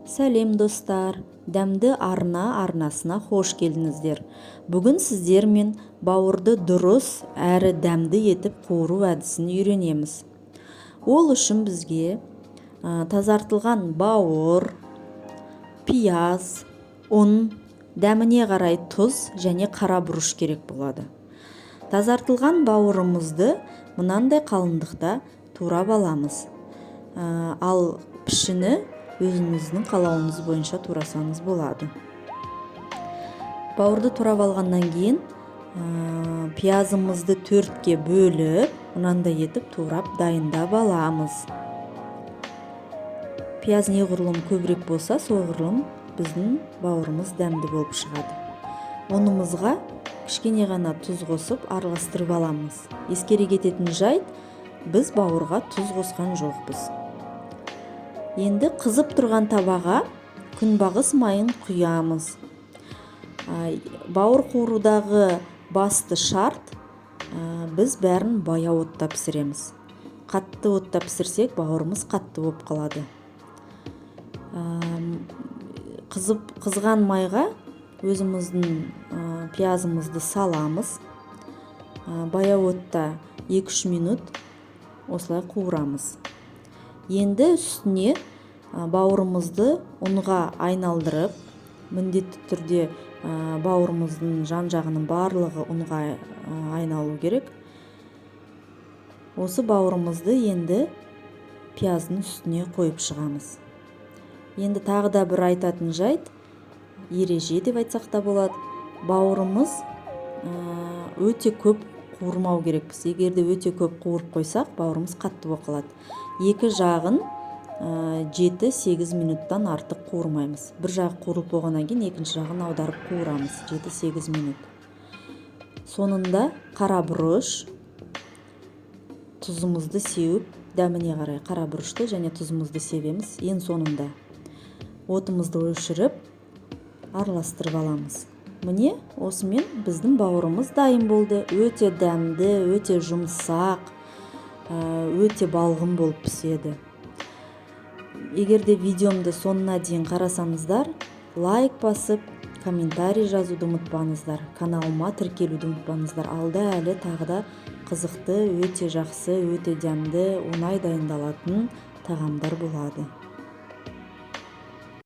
Сәлем достар, дәмді арнасына хош келдіңіздер. Бүгін сіздермен бауырды дұрыс әрі дәмді етіп қуыру әдісін үйренеміз. Ол үшін бізге тазартылған бауыр, пияз, ұн, дәміне қарай тұз және қара бұрыш керек болады. Тазартылған бауырымызды мынандай қалыңдықта турап аламыз. Ал пішіні өзіңіздің қалауыңыз бойынша турасаңыз болады. Бауырды турап алғаннан кейін пиязымызды төртке бөліп, мынандай етіп турап дайындап аламыз. Пияз неғұрлым көбірек болса, соғұрлым біздің бауырымыз дәмді болып шығады. Ұнымызға кішкене ғана тұз қосып араластырып аламыз. Ескере кететін жайт, біз бауырға тұз қосқан жоқпыз. Енді қызып тұрған табаға күнбағыс майын құямыз. Бауыр қуырудағы басты шарт, біз бәрін баяу отта пісіреміз. Қатты отта пісірсек, бауырымыз қатты болып қалады. Қызған майға өзіміздің пиязымызды саламыз. Баяу отта 2-3 минут осылай қуырамыз. Енді үстіне бауырымызды ұнға айналдырып, міндетті түрде бауырымыздың жан-жағының барлығы ұнға айналу керек. Осы бауырымызды енді пияздың үстіне қойып шығамыз. Енді тағы да бір айтатын жайт, ереже деп айтсақ та болады. Бауырымыз өте көп қуырмау керекпіз. Егер де өте көп қуырып қойсақ, бауырымыз қатты болып қалады. Екі жағын 7-8 минуттан артық қуырмаймыз. Бір жағы қуырылып болғаннан кейін екінші жағын аударып қуырамыз 7-8 минут. Сонында қара бұрыш, тұзымызды сеуіп, дәміне қарай қара бұрышты және тұзымызды себеміз. Ең соңында отымызды өшіріп, араластырып аламыз. Міне, осымен біздің бауырымыз дайын болды. Өте дәмді, өте жұмсақ, өте балғын болып піседі. Егер де видеомды соңына дейін қарасаңыздар, лайк басып, комментарий жазуды ұмытпаңыздар. Каналыма тіркелуді ұмытпаңыздар. Алда әлі тағы да қызықты, өте жақсы, өте дәмді, оңай дайындалатын тағамдар болады.